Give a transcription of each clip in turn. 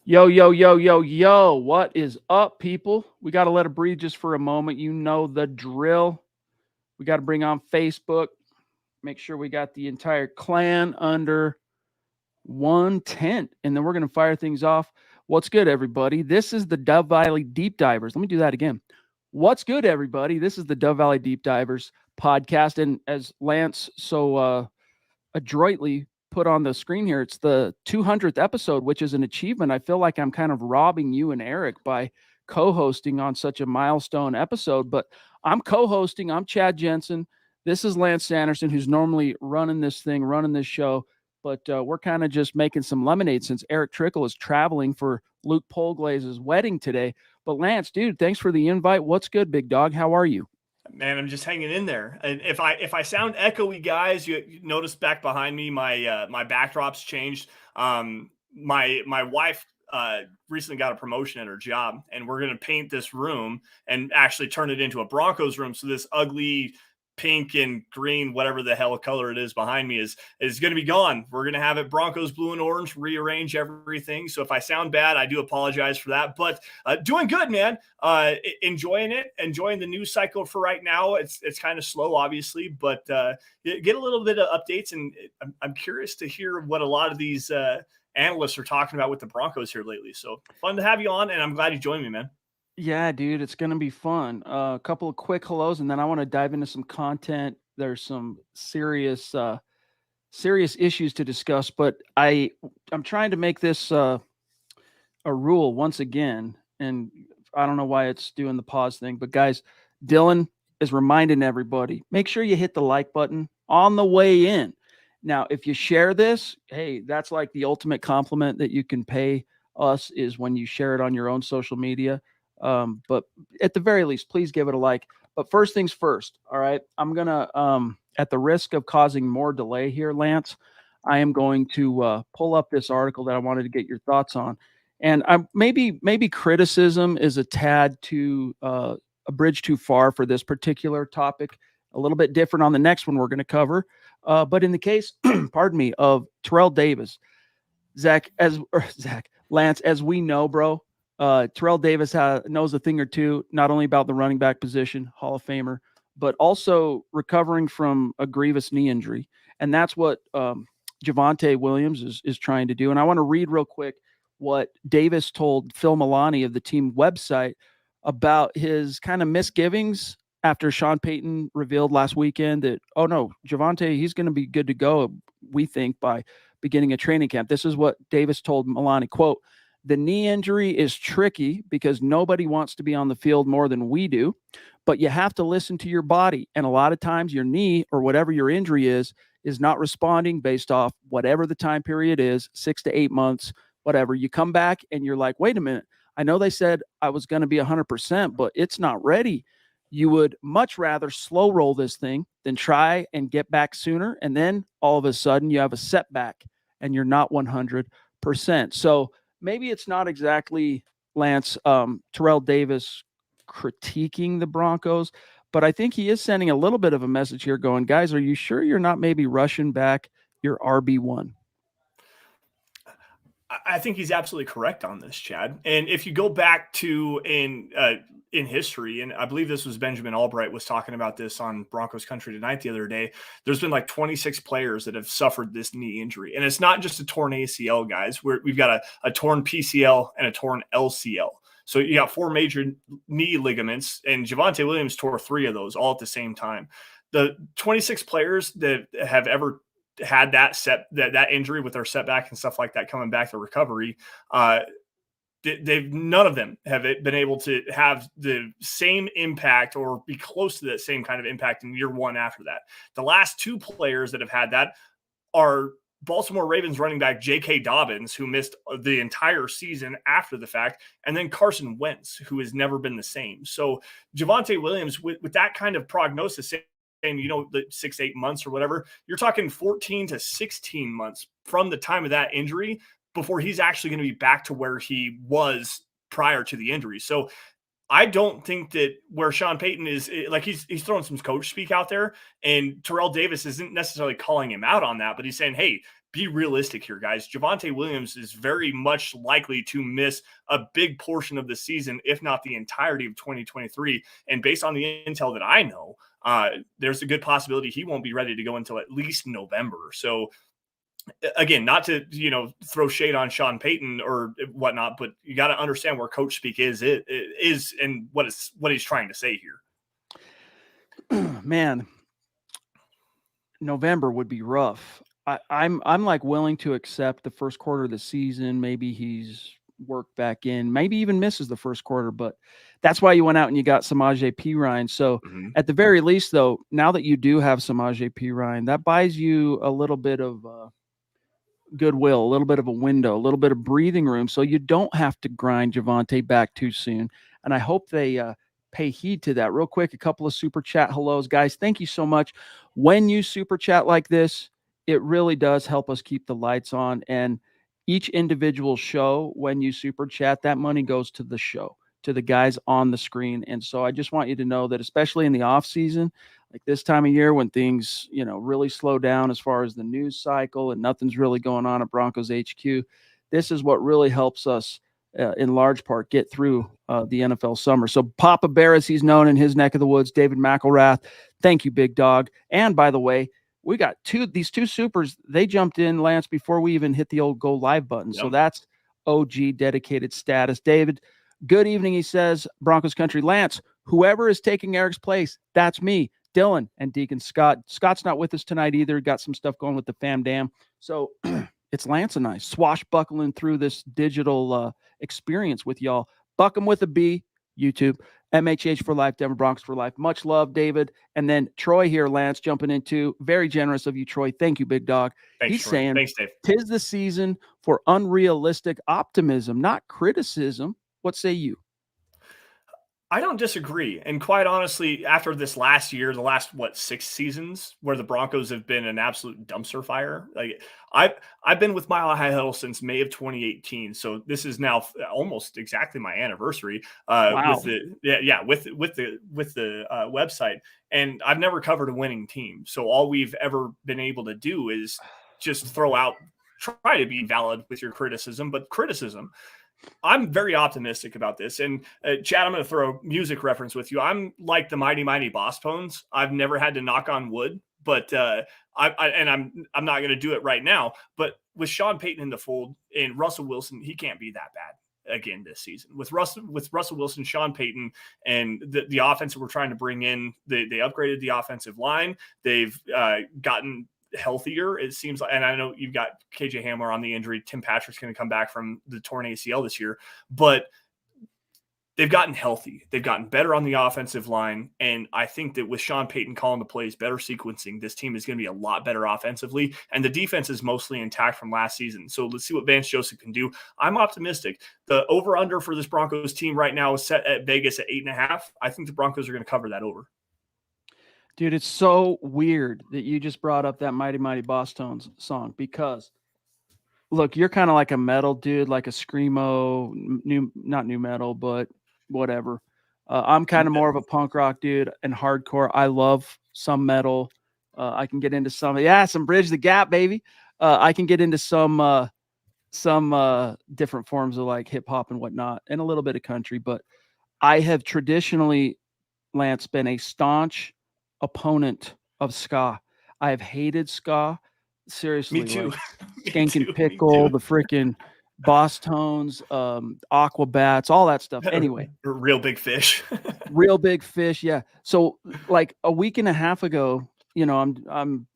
Yo, yo, yo, yo, yo. What is up, people? We got to let it breathe just for a moment. You know the drill. We got to bring on Facebook, make sure we got the entire clan under one tent, and then we're going to fire things off. What's good, everybody? This is the Dove Valley Deep Divers. Let me do that again. What's good, everybody? This is the Dove Valley Deep Divers podcast. And as Lance adroitly put on the screen here, it's the 200th episode, which is an achievement. I feel like I'm kind of robbing you and Eric by co-hosting on such a milestone episode, but I'm co-hosting. I'm Chad Jensen. This is Lance Sanderson, who's normally running this thing, running this show. But we're kind of just making some lemonade since Eric Trickle is traveling for Luke Polglaze's wedding today. But Lance, dude, thanks for the invite. What's good, big dog? How are you? Man, I'm just hanging in there. And if I sound echoey, guys, you notice back behind me, my backdrop's changed. My wife recently got a promotion at her job, and we're gonna paint this room and actually turn it into a Broncos room. So this ugly pink and green, whatever the hell color it is behind me is going to be gone. We're going to have it Broncos blue and orange, rearrange everything. So if I sound bad, I do apologize for that, but doing good, man. Enjoying it, enjoying the news cycle for right now. It's kind of slow, obviously, but get a little bit of updates. And I'm curious to hear what a lot of these analysts are talking about with the Broncos here lately. So fun to have you on, and I'm glad you joined me, man. Yeah, dude, it's gonna be fun. A couple of quick hellos, and then I want to dive into some content. There's some serious issues to discuss, but I'm trying to make this a rule once again, and I don't know why it's doing the pause thing, but guys, Dylan is reminding everybody: make sure you hit the like button on the way in. Now, if you share this, hey, that's like the ultimate compliment that you can pay us is when you share it on your own social media. But at the very least, please give it a like. But first things first, all right. I'm gonna, at the risk of causing more delay here, Lance, I am going to pull up this article that I wanted to get your thoughts on, and I maybe criticism is a tad too a bridge too far for this particular topic. A little bit different on the next one we're going to cover. But in the case, pardon me, of Terrell Davis, Zach Lance, as we know, bro, Terrell Davis knows a thing or two, not only about the running back position, Hall of Famer, but also recovering from a grievous knee injury, and that's what Javonte Williams is trying to do. And I want to read real quick what Davis told Phil Milani of the team website about his kind of misgivings after Sean Payton revealed last weekend that, oh no, Javonte, he's going to be good to go, we think, by beginning of training camp. This is what Davis told Milani, quote, the knee injury is tricky because nobody wants to be on the field more than we do, but you have to listen to your body. And a lot of times your knee or whatever your injury is not responding based off whatever the time period is, 6 to 8 months, whatever. You come back and you're like, wait a minute, I know they said I was going to be 100%, but it's not ready. You would much rather slow roll this thing than try and get back sooner. And then all of a sudden you have a setback and you're not 100%. So maybe it's not exactly Lance Terrell Davis critiquing the Broncos, but I think he is sending a little bit of a message here going, guys, are you sure you're not maybe rushing back your RB1? I think he's absolutely correct on this, Chad. And if you go back to in history, and I believe this was Benjamin Albright was talking about this on Broncos Country Tonight the other day. There's been like 26 players that have suffered this knee injury, and it's not just a torn ACL, guys. We've got a torn PCL and a torn LCL. So you got four major knee ligaments, and Javonte Williams tore three of those all at the same time. The 26 players that have ever had that injury with their setback and stuff like that coming back to recovery, they've none of them have been able to have the same impact or be close to that same kind of impact in year one after that. The last two players that have had that are Baltimore Ravens running back J.K. Dobbins, who missed the entire season after the fact, and then Carson Wentz, who has never been the same. So Javonte Williams, with that kind of prognosis, and the 6 8 months or whatever, you're talking 14 to 16 months from the time of that injury before he's actually going to be back to where he was prior to the injury. So I don't think that where Sean Payton is, like, he's throwing some coach speak out there, and Terrell Davis isn't necessarily calling him out on that, but he's saying, hey, be realistic here, guys. Javonte Williams is very much likely to miss a big portion of the season, if not the entirety of 2023. And based on the intel that I know, there's a good possibility he won't be ready to go until at least November. So again, not to, throw shade on Sean Payton or whatnot, but you got to understand where coach speak is and what he's trying to say here. Man, November would be rough. I'm like willing to accept the first quarter of the season. Maybe he's worked back in, maybe even misses the first quarter, but that's why you went out and you got Samaje Perine. So at the very least, though, now that you do have Samaje Perine, that buys you a little bit of goodwill, a little bit of a window, a little bit of breathing room, so you don't have to grind Javonte back too soon. And I hope they pay heed to that. Real quick, a couple of super chat hellos, guys. Thank you so much. When you super chat like this, it really does help us keep the lights on. And each individual show, when you super chat, that money goes to the show, to the guys on the screen. And so I just want you to know that, especially in the off season, like this time of year when things, really slow down as far as the news cycle and nothing's really going on at Broncos HQ, this is what really helps us in large part get through the NFL summer. So Papa Bear, as he's known in his neck of the woods, David McElrath, thank you, big dog. And by the way, we got these two supers. They jumped in, Lance, before we even hit the old go live button. Yep. So that's OG dedicated status. David, good evening, he says, Broncos country. Lance, whoever is taking Eric's place, that's me. Dylan and Deacon Scott. Scott's not with us tonight either. Got some stuff going with the fam dam. So it's Lance and I swashbuckling through this digital experience with y'all. Buck 'em with a B, YouTube, MHH for life, Denver Broncos for life. Much love, David. And then Troy here, Lance, jumping into. Very generous of you, Troy. Thank you, big dog. Thanks, He's Troy. saying, thanks, Dave. 'Tis the season for unrealistic optimism, not criticism. What say you? I don't disagree. And quite honestly, after this last year, the last 6 seasons where the Broncos have been an absolute dumpster fire. Like I've been with Mile High Huddle since May of 2018. So this is now almost exactly my anniversary Wow. with the website. And I've never covered a winning team. So all we've ever been able to do is just try to be valid with your criticism, but criticism. I'm very optimistic about this. And Chad, I'm going to throw a music reference with you. I'm like the Mighty Mighty Boss Tones. I've never had to knock on wood, but I'm not going to do it right now. But with Sean Payton in the fold and Russell Wilson, he can't be that bad again this season. With Russell Wilson, Sean Payton, and the offense that we're trying to bring in, they upgraded the offensive line. They've gotten healthier, it seems like, and I know you've got KJ Hamler on the injury. Tim Patrick's going to come back from the torn ACL this year, but they've gotten healthy. They've gotten better on the offensive line, and I think that with Sean Payton calling the plays, better sequencing, this team is going to be a lot better offensively, and the defense is mostly intact from last season. So let's see what Vance Joseph can do. I'm optimistic. The over-under for this Broncos team right now is set at Vegas at 8.5. I think the Broncos are going to cover that over. Dude, it's so weird that you just brought up that Mighty Mighty Boss Tones song because, look, you're kind of like a metal dude, like a screamo, not new metal, but whatever. I'm kind of more of a punk rock dude and hardcore. I love some metal. I can get into some Bridge the Gap, baby. I can get into some different forms of like hip hop and whatnot, and a little bit of country. But I have traditionally, Lance, been a staunch opponent of ska. I have hated ska. Seriously. Me too. Like Skankin' Pickle, the freaking Boss Tones, Aquabats, all that stuff. Anyway. Real Big Fish. Real Big Fish, yeah. So like a week and a half ago, I'm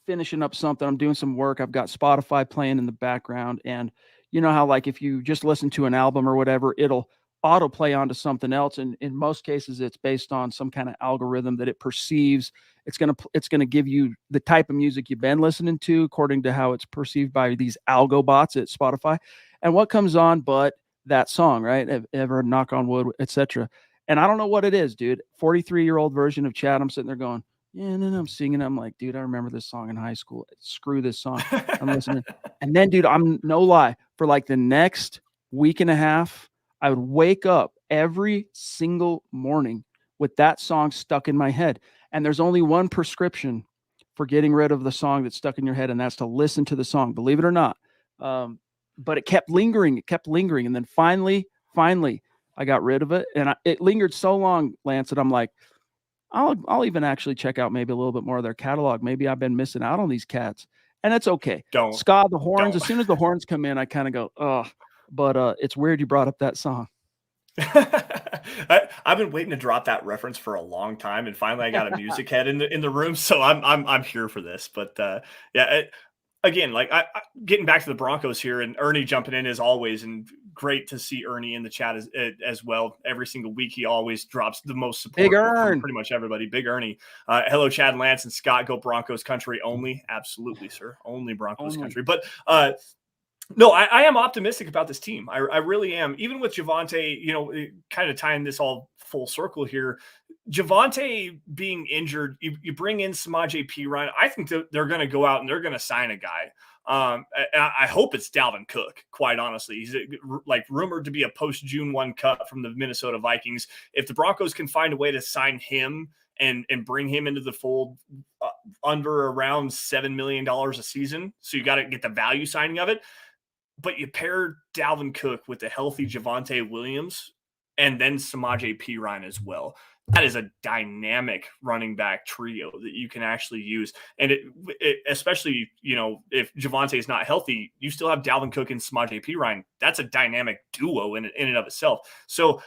finishing up something. I'm doing some work. I've got Spotify playing in the background. And you know how like if you just listen to an album or whatever, it'll autoplay onto something else, and in most cases it's based on some kind of algorithm that it perceives. It's gonna give you the type of music you've been listening to according to how it's perceived by these algo bots at Spotify. And what comes on but that song, right? Ever knock on wood, etc. And I don't know what it is, dude. 43-year-old version of Chad. I'm sitting there going, yeah, and then I'm singing. I'm like, dude, I remember this song in high school. Screw this song. I'm listening. And then, dude, I'm no lie, for like the next week and a half, I would wake up every single morning with that song stuck in my head. And there's only one prescription for getting rid of the song that's stuck in your head, and that's to listen to the song, believe it or not. But it kept lingering. And then finally, I got rid of it. And it lingered so long, Lance, that I'm like, I'll even actually check out maybe a little bit more of their catalog. Maybe I've been missing out on these cats. And that's okay. Don't. Ska, the horns, as soon as the horns come in, I kind of go, oh. But it's weird you brought up that song. I've been waiting to drop that reference for a long time, and finally I got a music head in the room, so I'm here for this. But again, like getting back to the Broncos here, and Ernie jumping in as always, and great to see Ernie in the chat as well. Every single week he always drops the most support from pretty much everybody. Big Ernie. Hello, Chad, Lance, and Scott. Go Broncos country only. Absolutely, sir. Only Broncos country. But no, I am optimistic about this team. I really am. Even with Javonte, kind of tying this all full circle here, Javonte being injured, you bring in Samaje Perine. I think they're going to go out and they're going to sign a guy. I hope it's Dalvin Cook, quite honestly. He's like rumored to be a post-June 1 cut from the Minnesota Vikings. If the Broncos can find a way to sign him and bring him into the fold under around $7 million a season, so you got to get the value signing of it. But you pair Dalvin Cook with the healthy Javonte Williams and then Samaje Perine as well. That is a dynamic running back trio that you can actually use. And it especially, if Javonte is not healthy, you still have Dalvin Cook and Samaje Perine. That's a dynamic duo in and of itself. So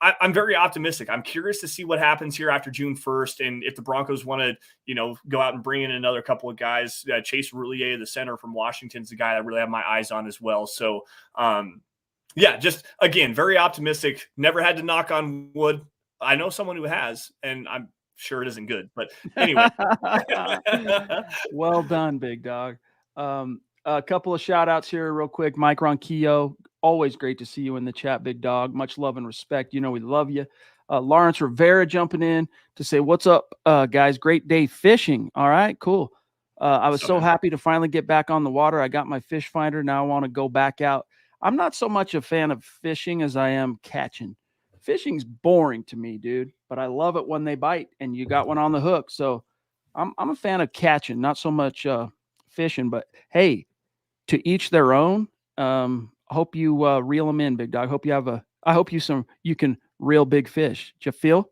I'm very optimistic. I'm curious to see what happens here after June 1st. And if the Broncos want to, go out and bring in another couple of guys, Chase Roulier, the center from Washington, is the guy I really have my eyes on as well. So, just again, very optimistic. Never had to knock on wood. I know someone who has, and I'm sure it isn't good. But anyway. Well done, big dog. A couple of shout outs here real quick. Mike Ronquillo, always great to see you in the chat, big dog. Much love and respect. We love you. Lawrence Rivera jumping in to say, what's up, guys? Great day fishing. All right, cool. I was so happy to finally get back on the water. I got my fish finder. Now I want to go back out. I'm not so much a fan of fishing as I am catching. Fishing's boring to me, dude, but I love it when they bite and you got one on the hook. So I'm a fan of catching, not so much fishing, but hey, to each their own. Hope you reel them in, big dog. I hope you can reel big fish. Do you feel?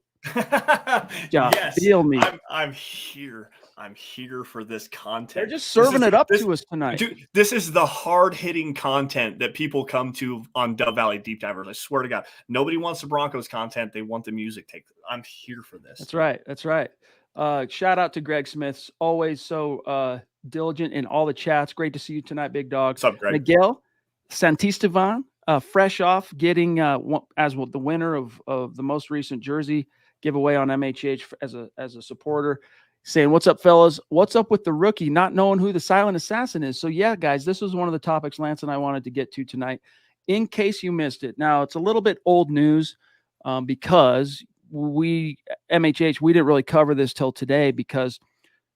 Yes, feel me. I'm here. I'm here for this content. They're just serving it up to us tonight. Dude, this is the hard-hitting content that people come to on Dove Valley Deep Divers. I swear to God. Nobody wants the Broncos content. They want the music take. I'm here for this. That's right. Shout out to Greg Smiths. Always so diligent in all the chats. Great to see you tonight, big dog. What's up, Greg? Miguel Santisteban, fresh off getting as the winner of the most recent jersey giveaway on MHH as a supporter. Saying, what's up, fellas? What's up with the rookie not knowing who the silent assassin is? So, yeah, guys, this was one of the topics Lance and I wanted to get to tonight, in case you missed it. Now, it's a little bit old news because MHH, we didn't really cover this till today because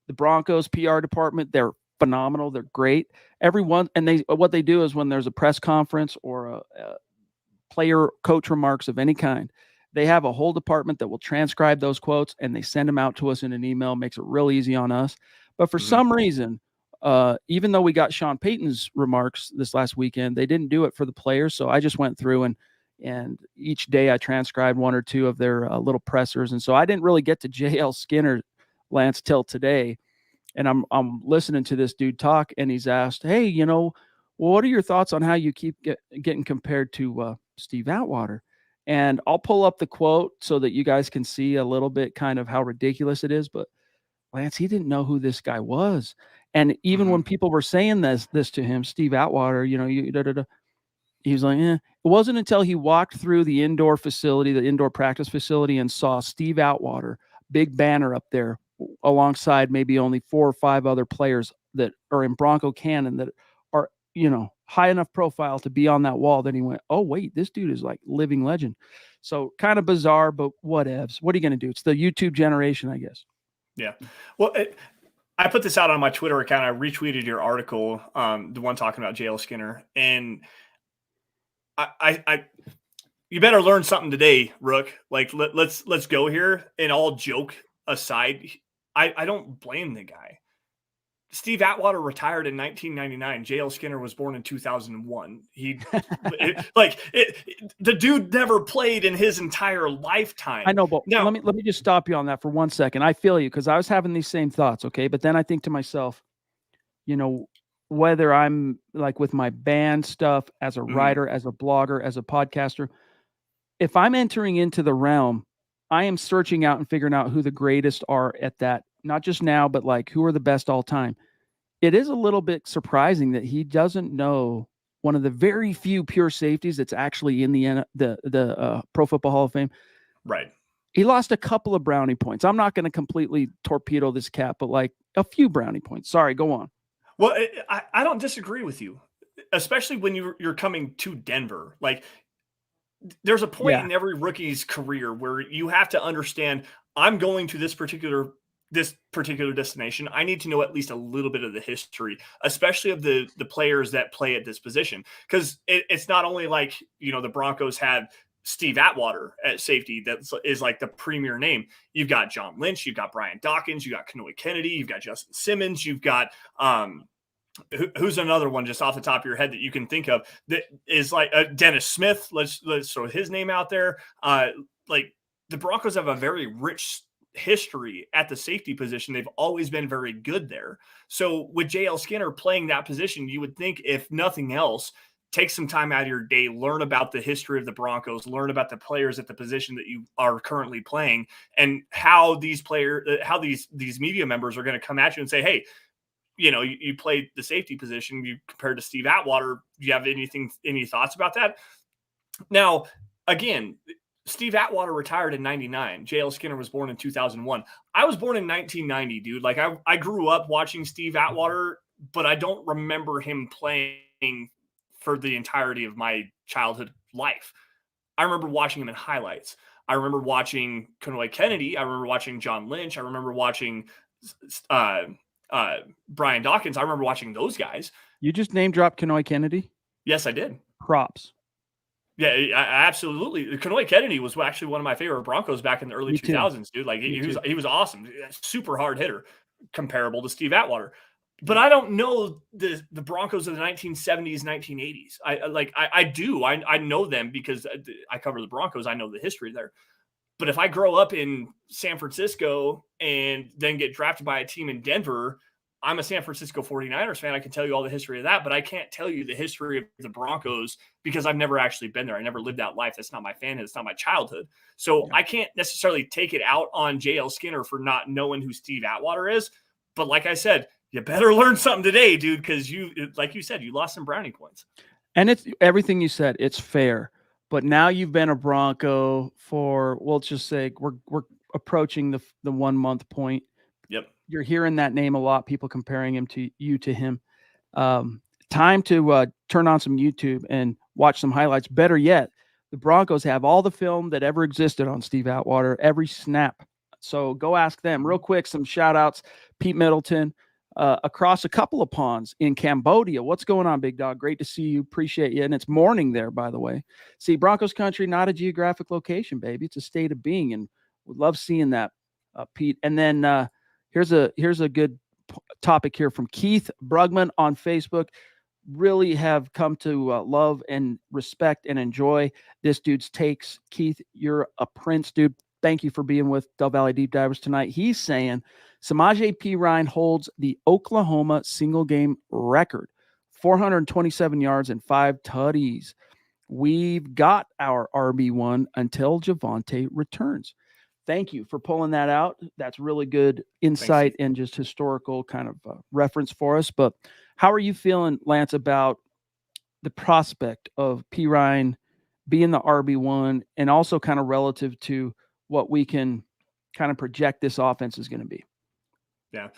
the Broncos PR department, they're phenomenal. They're great. Everyone, and what they do is when there's a press conference or a player coach remarks of any kind, they have a whole department that will transcribe those quotes and they send them out to us in an email. Makes it real easy on us. But for some reason, even though we got Sean Payton's remarks this last weekend, they didn't do it for the players. So I just went through and each day I transcribed one or two of their little pressers. And so I didn't really get to JL Skinner, Lance, till today. And I'm listening to this dude talk, and he's asked, hey, what are your thoughts on how you keep getting compared to Steve Atwater? And I'll pull up the quote so that you guys can see a little bit kind of how ridiculous it is. But Lance, he didn't know who this guy was. And even when people were saying this to him, Steve Atwater, he was like, It wasn't until he walked through the indoor practice facility, and saw Steve Atwater, big banner up there, alongside maybe only 4 or 5 other players that are in Bronco canon that are, high enough profile to be on that wall. Then he went, oh, wait, this dude is like living legend. So kind of bizarre, but whatevs. What are you going to do? It's the YouTube generation, I guess. Yeah. Well, I put this out on my Twitter account. I retweeted your article, the one talking about JL Skinner. And I you better learn something today, Rook. Like, let's go here. And all joke aside, I don't blame the guy. Steve Atwater retired in 1999. JL Skinner was born in 2001. The dude never played in his entire lifetime. I know, but Now, let me just stop you on that for 1 second. I feel you, because I was having these same thoughts. Okay, but then I think to myself, whether I'm like with my band stuff, as a writer, as a blogger, as a podcaster, if I'm entering into the realm, I am searching out and figuring out who the greatest are at that, not just now, but like who are the best all time. It is a little bit surprising that he doesn't know one of the very few pure safeties that's actually in the Pro Football Hall of Fame. right. He lost a couple of brownie points. I'm not going to completely torpedo this cat, but like a few brownie points. Sorry, go on. Well, I don't disagree with you, especially when you're coming to Denver. Like, there's a point Yeah. in every rookie's career where you have to understand, I'm going to this particular destination. I need to know at least a little bit of the history, especially of the players that play at this position. Because it's not only like, the Broncos had Steve Atwater at safety that is like the premier name. You've got John Lynch, you've got Brian Dawkins, you've got Kanoy Kennedy, you've got Justin Simmons, you've got who's another one just off the top of your head that you can think of that is like Dennis Smith. Let's throw his name out there. Like, the Broncos have a very rich history at the safety position. They've always been very good there. So with JL Skinner playing that position, you would think, if nothing else, take some time out of your day, learn about the history of the Broncos, learn about the players at the position that you are currently playing, and how these media members are going to come at you and say, hey, you played the safety position, you compared to Steve Atwater. Do you have any thoughts about that? Now, again, Steve Atwater retired in 99. JL Skinner was born in 2001. I was born in 1990, dude. Like, I grew up watching Steve Atwater, but I don't remember him playing for the entirety of my childhood life. I remember watching him in highlights. I remember watching Kanoy Kennedy. I remember watching John Lynch. I remember watching Brian Dawkins. I remember watching those guys. You just name dropped Kanoy Kennedy? Yes, I did. Props. Yeah, I absolutely. Kanoy Kennedy was actually one of my favorite Broncos back in the early 2000s, dude. Like, he was awesome. Super hard hitter, comparable to Steve Atwater. But I don't know the Broncos of the 1970s, 1980s. I do. I know them because I cover the Broncos. I know the history there. But if I grow up in San Francisco and then get drafted by a team in Denver, I'm a San Francisco 49ers fan. I can tell you all the history of that, but I can't tell you the history of the Broncos because I've never actually been there. I never lived that life. That's not my fanhood. It's not my childhood. So I can't necessarily take it out on JL Skinner for not knowing who Steve Atwater is. But like I said, you better learn something today, dude, because like you said, you lost some brownie points. And it's everything you said. It's fair. But now you've been a Bronco for, we'll just say, we're approaching the 1 month point. Yep. You're hearing that name a lot. People comparing him to him. Time to turn on some YouTube and watch some highlights. Better yet, the Broncos have all the film that ever existed on Steve Atwater, every snap. So go ask them. Real quick, some shout outs. Pete Middleton, across a couple of ponds in Cambodia. What's going on, big dog? Great to see you. Appreciate you. And it's morning there, by the way. See, Broncos country, not a geographic location, baby. It's a state of being, and would love seeing that, Pete. And then here's a good topic here from Keith Brugman on Facebook. Really have come to love and respect and enjoy this dude's takes. Keith, you're a prince, dude. Thank you for being with Del Valley Deep Divers tonight. He's saying Samaje Perine holds the Oklahoma single game record, 427 yards and 5 tutties. We've got our RB1 until Javonte returns. Thank you for pulling that out. That's really good insight and just historical kind of reference for us. But how are you feeling, Lance, about the prospect of Perine being the RB1 and also kind of relative to what we can kind of project this offense is going to be? Yeah.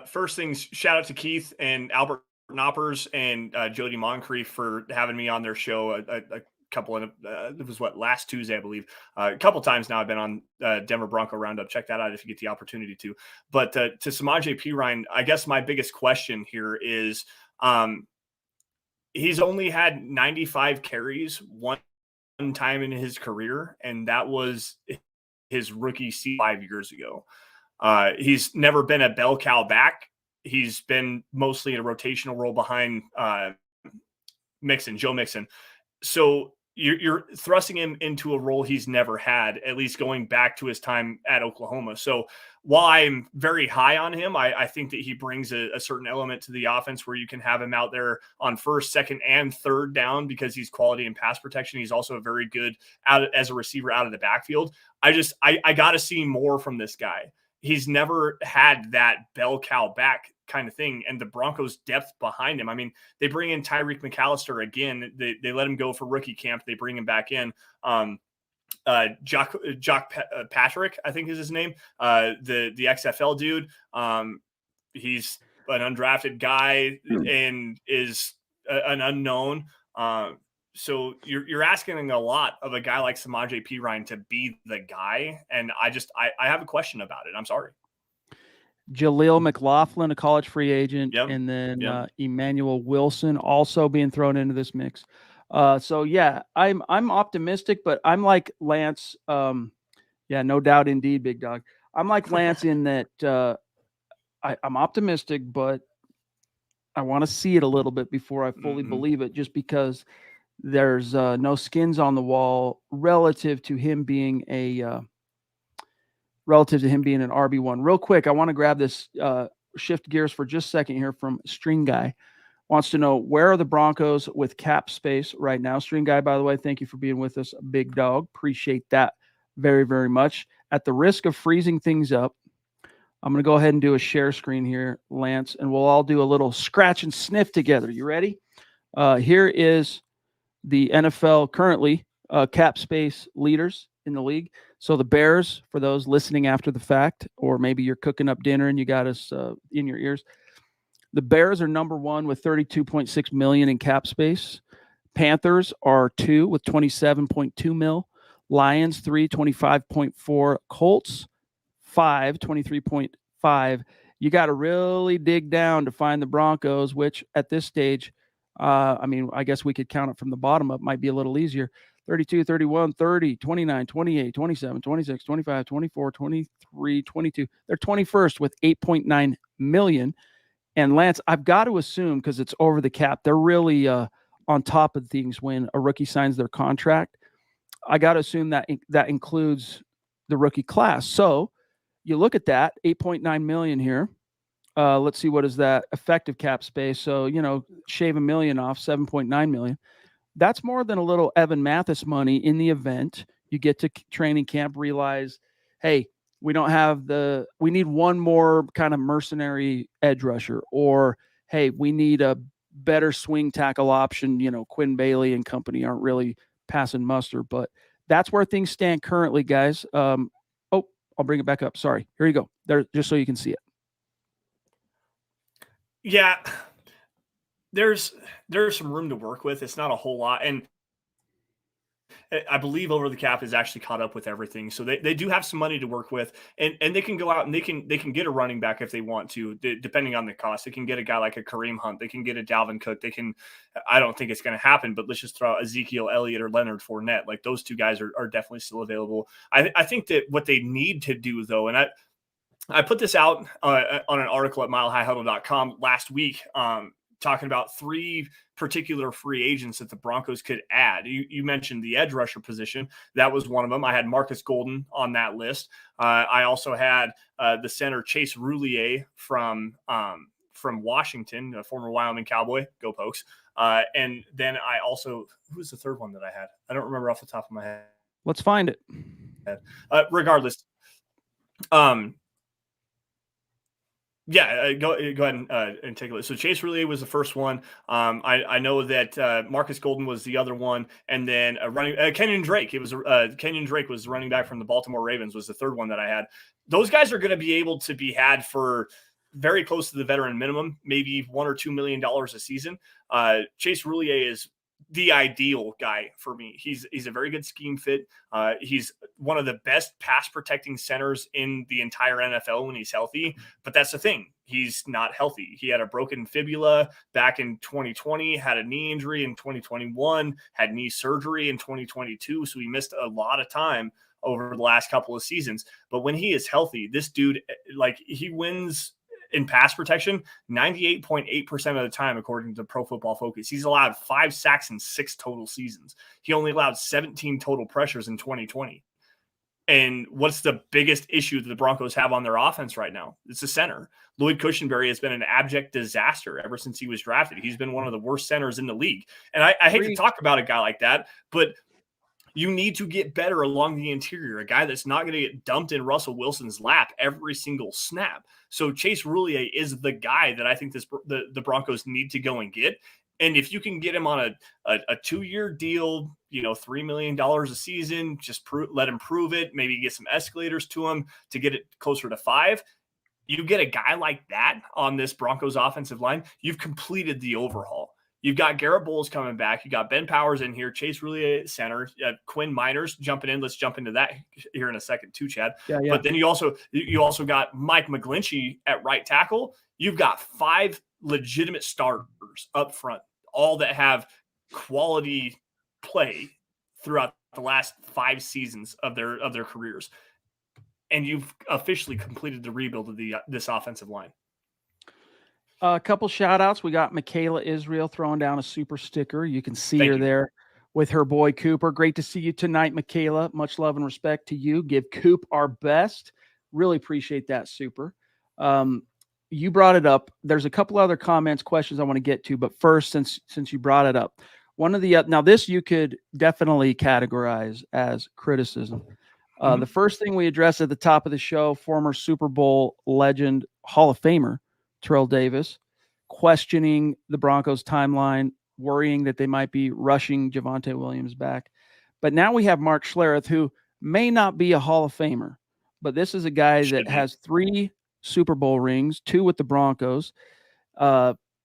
First things, shout out to Keith and Albert Knoppers and Jody Moncrief for having me on their show a couple of, it was last Tuesday, I believe. A couple times now I've been on Denver Bronco Roundup. Check that out if you get the opportunity to. But to Samaje Perine, I guess my biggest question here is he's only had 95 carries one time in his career, and that was his rookie season 5 years ago. He's never been a bell cow back. he's been mostly in a rotational role behind Joe Mixon. So you're thrusting him into a role he's never had, at least going back to his time at Oklahoma. So while I'm very high on him, I think that he brings a certain element to the offense where you can have him out there on first, second, and third down because he's quality in pass protection. He's also very good as a receiver out of the backfield. I got to see more from this guy. He's never had that bell cow back kind of thing, and the Broncos' depth behind him. I mean, they bring in Tyreek McAllister again. They let him go for rookie camp. They bring him back in. Jock Patrick, I think is his name. The XFL dude. He's an undrafted guy and is an unknown. So you're asking a lot of a guy like Samaje Perine to be the guy, and I have a question about it. I'm sorry. Jaleel McLaughlin, a college free agent, Yep. and then Emmanuel Wilson also being thrown into this mix. So yeah, I'm optimistic, but I'm like Lance. Yeah, no doubt, indeed, big dog. I'm like Lance in that I'm optimistic, but I want to see it a little bit before I fully believe it, just because there's no skins on the wall relative to him being an RB1. Real quick, I want to grab this, shift gears for just a second here from String Guy. Wants to know, where are the Broncos with cap space right now? String Guy, by the way, thank you for being with us, big dog. Appreciate that very, very much. At the risk of freezing things up, I'm going to go ahead and do a share screen here, Lance, and we'll all do a little scratch and sniff together. You ready? Here is the NFL currently cap space leaders in the league. So the Bears, for those listening after the fact, or maybe you're cooking up dinner and you got us in your ears, the Bears are number one with $32.6 million in cap space. Panthers are 2 with $27.2 million. Lions 3, $25.4. Colts 5, $23.5. You got to really dig down to find the Broncos, which at this stage, I mean, I guess we could count it from the bottom up, might be a little easier. 32, 31, 30, 29, 28, 27, 26, 25, 24, 23, 22. They're 21st with $8.9 million. And Lance, I've got to assume, because it's over the cap, they're really on top of things when a rookie signs their contract. I got to assume that that includes the rookie class. So you look at that, 8.9 million here. Let's see, what is that effective cap space? So, shave $1 million off, 7.9 million. That's more than a little Evan Mathis money in the event you get to training camp, realize, hey, we need one more kind of mercenary edge rusher, or, hey, we need a better swing tackle option. Quinn Bailey and company aren't really passing muster, but that's where things stand currently, guys. I'll bring it back up. Sorry. Here you go. There, just so you can see it. Yeah, there's some room to work with. It's not a whole lot, and I believe over the cap is actually caught up with everything. So they do have some money to work with, and they can go out and they can get a running back if they want to, depending on the cost. They can get a guy like a Kareem Hunt. They can get a Dalvin Cook. I don't think it's going to happen, but let's just throw out Ezekiel Elliott or Leonard Fournette. Like, those two guys are definitely still available. I think that what they need to do, though, and I put this out on an article at milehighhuddle.com last week, talking about 3 particular free agents that the Broncos could add. You mentioned the edge rusher position. That was one of them. I had Marcus Golden on that list. I also had the center Chase Roulier from Washington, a former Wyoming Cowboy. Go Pokes. And then I also, who was the third one that I had? I don't remember off the top of my head. Let's find it. Regardless. Yeah, go ahead and take a look. So Chase Roulier was the first one. I know that Marcus Golden was the other one, and then Kenyon Drake. It was Kenyon Drake was running back from the Baltimore Ravens, was the third one that I had. Those guys are going to be able to be had for very close to the veteran minimum, maybe $1 or $2 million a season. Chase Roulier is the ideal guy for me. He's a very good scheme fit. He's one of the best pass protecting centers in the entire NFL when he's healthy. But that's the thing. He's not healthy. He had a broken fibula back in 2020, had a knee injury in 2021, had knee surgery in 2022. So he missed a lot of time over the last couple of seasons. But when he is healthy, this dude, like, he wins in pass protection, 98.8% of the time, according to Pro Football Focus. He's allowed 5 sacks in 6 total seasons. He only allowed 17 total pressures in 2020. And what's the biggest issue that the Broncos have on their offense right now? It's the center. Lloyd Cushenberry has been an abject disaster ever since he was drafted. He's been one of the worst centers in the league. And I hate to talk about a guy like that, but you need to get better along the interior, a guy that's not going to get dumped in Russell Wilson's lap every single snap. So Chase Roulier is the guy that I think the Broncos need to go and get. And if you can get him on a 2-year deal, $3 million a season, just let him prove it, maybe get some escalators to him to get it closer to 5. You get a guy like that on this Broncos offensive line, you've completed the overhaul. You've got Garrett Bowles coming back. You got Ben Powers in here, Chase Roulier at center, Quinn Meiner's jumping in. Let's jump into that here in a second too, Chad. Yeah. But then you also got Mike McGlinchey at right tackle. You've got 5 legitimate starters up front, all that have quality play throughout the last 5 seasons of their careers. And you've officially completed the rebuild of this offensive line. A couple shout outs. We got Michaela Israel throwing down a super sticker. You can see her there with her boy Cooper. Great to see you tonight, Michaela. Much love and respect to you. Give Coop our best. Really appreciate that, super. You brought it up. There's a couple other comments, questions I want to get to, but first, since you brought it up, one of the now this you could definitely categorize as criticism. The first thing we addressed at the top of the show, former Super Bowl legend, Hall of Famer Terrell Davis, questioning the Broncos timeline, worrying that they might be rushing Javonte Williams back. But now we have Mark Schlereth, who may not be a Hall of Famer, but this is a guy that has 3 Super Bowl rings, 2 with the Broncos,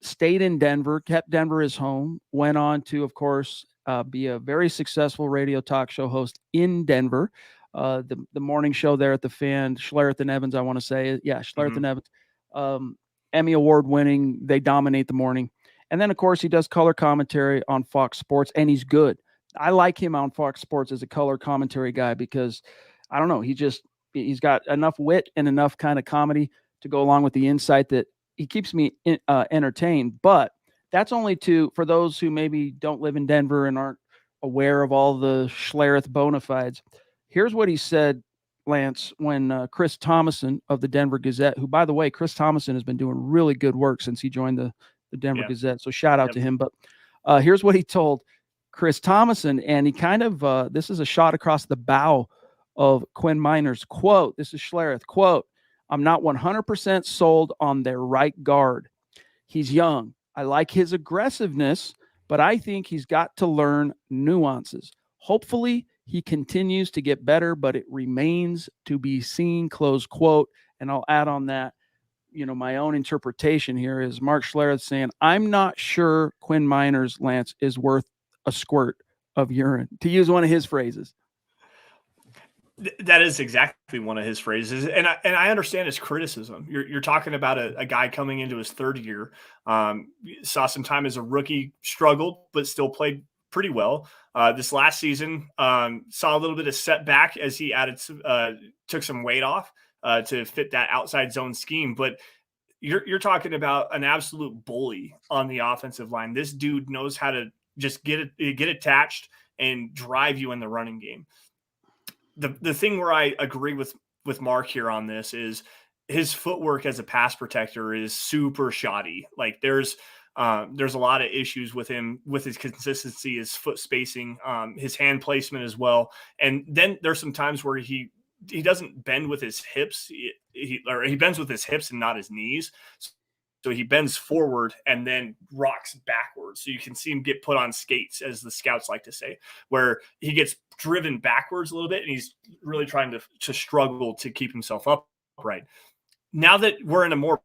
stayed in Denver, kept Denver his home, went on to, of course, be a very successful radio talk show host in Denver. The morning show there at the Fan, Schlereth and Evans, I want to say. Yeah, Schlereth and Evans. Emmy Award winning. They dominate the morning. And then, of course, he does color commentary on Fox Sports, and he's good. I like him on Fox Sports as a color commentary guy because, I don't know, he's got enough wit and enough kind of comedy to go along with the insight that he keeps me entertained. But that's only for those who maybe don't live in Denver and aren't aware of all the Schlereth bona fides. Here's what he said, Lance, when Chris Thomason of the Denver Gazette, who, by the way, Chris Thomason has been doing really good work since he joined the Denver Gazette. So shout out to him. But here's what he told Chris Thomason. And he kind of, this is a shot across the bow of Quinn Meiner's quote. This is Schlereth, quote, "I'm not 100% sold on their right guard. He's young. I like his aggressiveness, but I think he's got to learn nuances. Hopefully he continues to get better, but it remains to be seen," close quote. And I'll add on that, my own interpretation here is Mark Schlereth saying, I'm not sure Quinn Meiner's, Lance, is worth a squirt of urine, to use one of his phrases. That is exactly one of his phrases. And I understand his criticism. You're talking about a guy coming into his 3rd year, saw some time as a rookie, struggled, but still played pretty well. This last season, saw a little bit of setback as he took some weight off to fit that outside zone scheme. But you're talking about an absolute bully on the offensive line. This dude knows how to just get attached and drive you in the running game. The thing where I agree with Mark here on this is his footwork as a pass protector is super shoddy. Like there's a lot of issues with him, with his consistency, his foot spacing, his hand placement as well. And then there's some times where he doesn't bend with his hips. He bends with his hips and not his knees. So he bends forward and then rocks backwards. So you can see him get put on skates, as the scouts like to say, where he gets driven backwards a little bit and he's really trying to struggle to keep himself upright. Now that we're in a more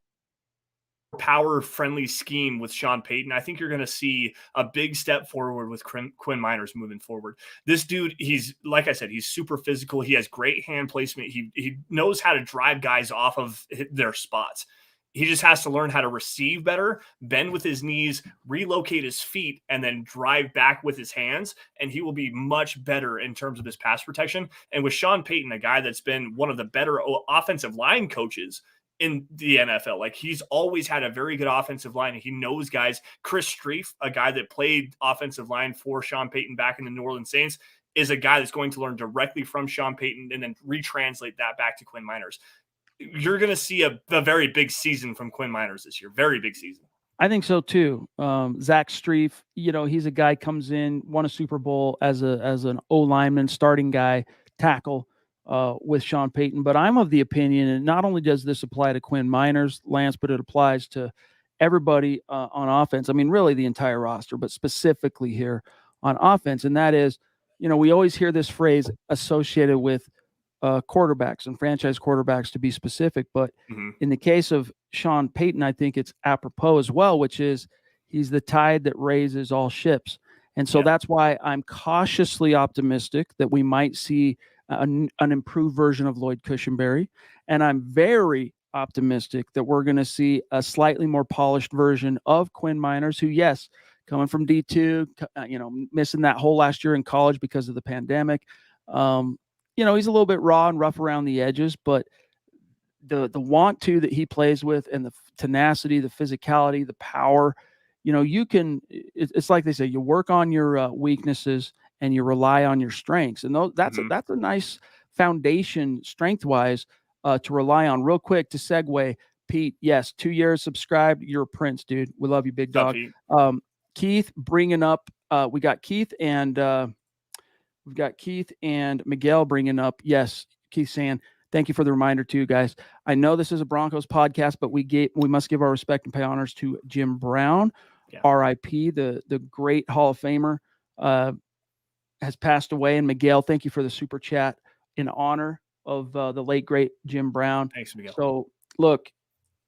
power-friendly scheme with Sean Payton, I think you're going to see a big step forward with Quinn Meiner's moving forward. This dude, he's, like I said, he's super physical. He has great hand placement. He knows how to drive guys off of their spots. He just has to learn how to receive better, bend with his knees, relocate his feet, and then drive back with his hands, and he will be much better in terms of his pass protection. And with Sean Payton, a guy that's been one of the better offensive line coaches in the NFL. Like, he's always had a very good offensive line, and he knows guys. Chris Streif, a guy that played offensive line for Sean Payton back in the New Orleans Saints, is a guy that's going to learn directly from Sean Payton and then retranslate that back to Quinn Meiner's. You're going to see a very big season from Quinn Meiner's this year. Very big season. I think so too. Zach Streif, he's a guy comes in, won a Super Bowl as an O lineman, starting guy, tackle with Sean Payton. But I'm of the opinion, and not only does this apply to Quinn Meiner's, Lance, but it applies to everybody on offense. I mean, really the entire roster, but specifically here on offense. And that is, we always hear this phrase associated with quarterbacks and franchise quarterbacks, to be specific. But in the case of Sean Payton, I think it's apropos as well, which is he's the tide that raises all ships. And so that's why I'm cautiously optimistic that we might see an improved version of Lloyd Cushenberry. And I'm very optimistic that we're going to see a slightly more polished version of Quinn Meiner's, who, yes, coming from D2, missing that whole last year in college because of the pandemic. He's a little bit raw and rough around the edges, but the want to that he plays with, and the tenacity, the physicality, the power, it's like they say, you work on your weaknesses and you rely on your strengths. And that's a nice foundation strength wise to rely on. Real quick to segue, Pete, yes, 2 years subscribed. You're a prince, dude. We love you, big dog. Keith bringing up, we got Keith and Miguel bringing up. Yes, Keith saying, thank you for the reminder too, guys. I know this is a Broncos podcast, but we must give our respect and pay honors to Jim Brown, R.I.P., the great Hall of Famer, has passed away. And Miguel, thank you for the super chat in honor of the late, great Jim Brown. Thanks, Miguel. So look,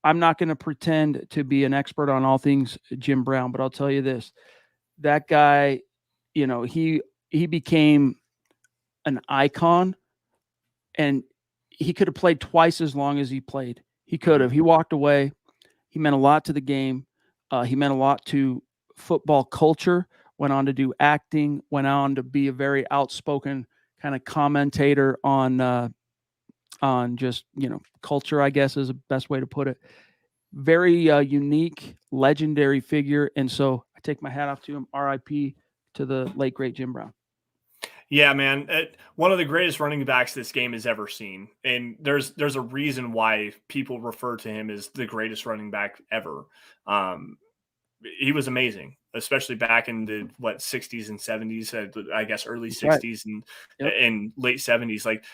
I'm not going to pretend to be an expert on all things Jim Brown, but I'll tell you this, that guy, he became an icon, and he could have played twice as long as he played. He could have. He walked away. He meant a lot to the game. He meant a lot to football culture, went on to do acting, went on to be a very outspoken kind of commentator on just, culture, I guess is the best way to put it. Very unique, legendary figure. And so I take my hat off to him. RIP to the late, great Jim Brown. Yeah, man. One of the greatest running backs this game has ever seen. And there's a reason why people refer to him as the greatest running back ever. He was amazing, especially back in the 60s and 70s, I guess early 60s and late 70s. Like,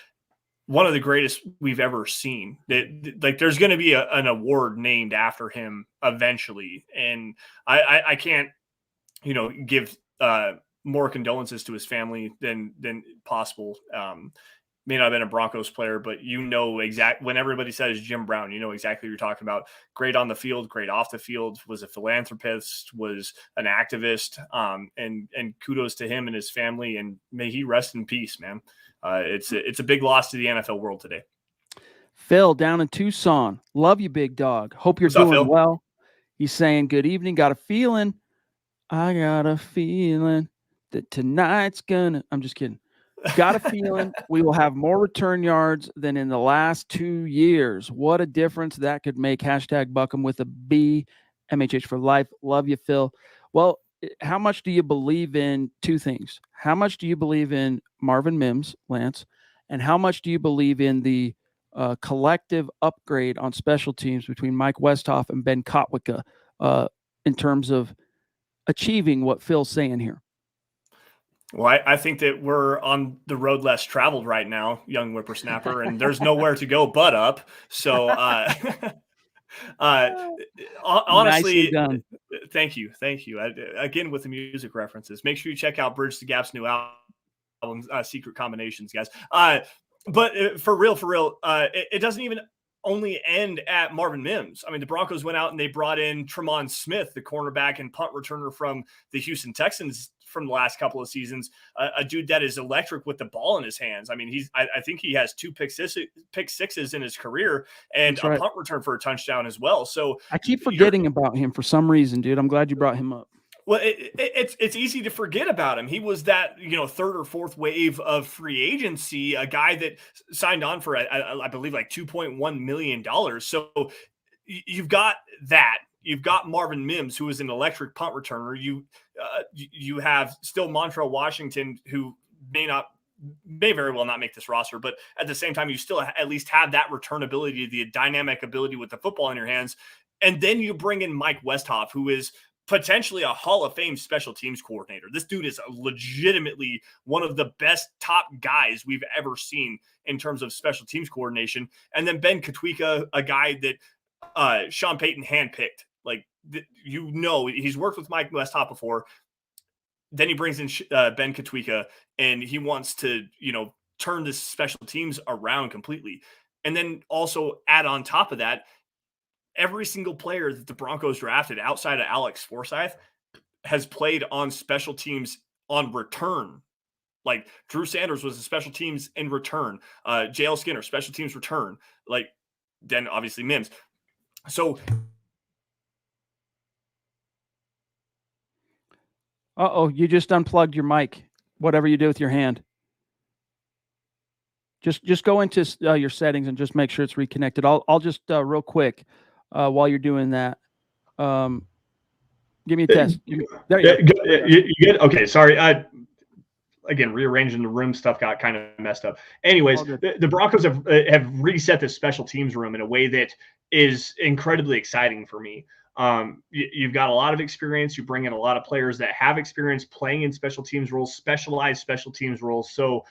one of the greatest we've ever seen. There's going to be an award named after him eventually. And I can't, give more condolences to his family than possible. May not have been a Broncos player, but when everybody says Jim Brown, you know exactly what you're talking about. Great on the field, great off the field, was a philanthropist, was an activist, and kudos to him and his family, and may he rest in peace, man. It's a big loss to the NFL world today. Phil down in Tucson. Love you, big dog. Hope you're doing well. He's saying, good evening. I got a feeling that tonight's I'm just kidding. Got a feeling we will have more return yards than in the last 2 years. What a difference that could make. Hashtag Buckham with a B, MHH for life. Love you, Phil. Well, how much do you believe in two things? How much do you believe in Marvin Mims, Lance? And how much do you believe in the collective upgrade on special teams between Mike Westhoff and Ben Kotwica in terms of achieving what Phil's saying here? Well, I think that we're on the road less traveled right now, young whippersnapper, and there's nowhere to go but up. So, honestly, thank you. Again, with the music references, make sure you check out Bridge the Gap's new album, Secret Combinations, guys. But for real, it doesn't even only end at Marvin Mims. I mean, the Broncos went out and they brought in Tremont Smith, the cornerback and punt returner from the Houston Texans from the last couple of seasons, a dude that is electric with the ball in his hands. I mean, I think he has 2 pick sixes in his career and a punt return for a touchdown as well. So I keep forgetting about him for some reason, dude. I'm glad you brought him up. Well, it's easy to forget about him. He was that, third or fourth wave of free agency, a guy that signed on for, I believe, like $2.1 million. So you've got that. You've got Marvin Mims, who is an electric punt returner. You have still Montrell Washington, who may very well not make this roster, but at the same time, you still at least have that return ability, the dynamic ability with the football in your hands. And then you bring in Mike Westhoff, who is potentially a Hall of Fame special teams coordinator. This dude is legitimately one of the best top guys we've ever seen in terms of special teams coordination. And then Ben Katwika, a guy that Sean Payton handpicked. Like, he's worked with Mike Westhoff before. Then he brings in Ben Katwika, and he wants to, turn this special teams around completely. And then also add on top of that, every single player that the Broncos drafted outside of Alex Forsyth has played on special teams on return. Like Drew Sanders was a special teams in return. JL Skinner, special teams return. Like, then obviously Mims. So. You just unplugged your mic. Whatever you do with your hand. Just go into your settings and just make sure it's reconnected. I'll just real quick while you're doing that. Give me a test. There you go. You good? Okay, sorry. Again, rearranging the room stuff got kind of messed up. Anyways, the Broncos have reset the special teams room in a way that is incredibly exciting for me. You've got a lot of experience. You bring in a lot of players that have experience playing in special teams roles, specialized special teams roles. So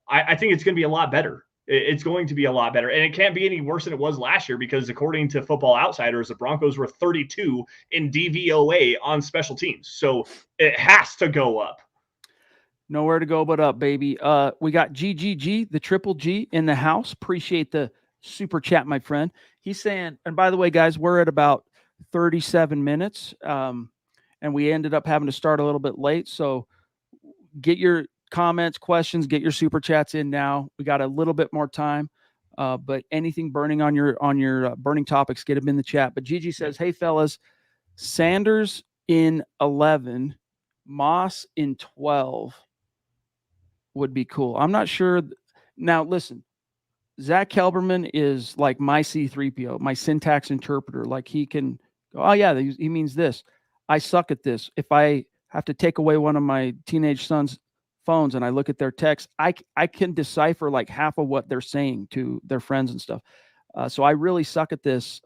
I think it's going to be a lot better. It's going to be a lot better. And it can't be any worse than it was last year because according to Football Outsiders, the Broncos were 32 in DVOA on special teams. So it has to go up. Nowhere to go but up, baby. We got GGG, the triple G in the house. Appreciate the super chat, my friend. He's saying, and by the way, guys, we're at about 37 minutes. And we ended up having to start a little bit late. So get your comments, questions, get your super chats in now. We got a little bit more time. But anything burning on your burning topics, get them in the chat. But Gigi says, hey, fellas, Sanders in 11, Moss in 12 would be cool. I'm not sure. Now, listen, Zach Kelberman is like my C3PO, my syntax interpreter. Like he can go, oh, yeah, he means this. I suck at this. If I have to take away one of my teenage son's phones and I look at their text, I can decipher like half of what they're saying to their friends and stuff. So I really suck at this.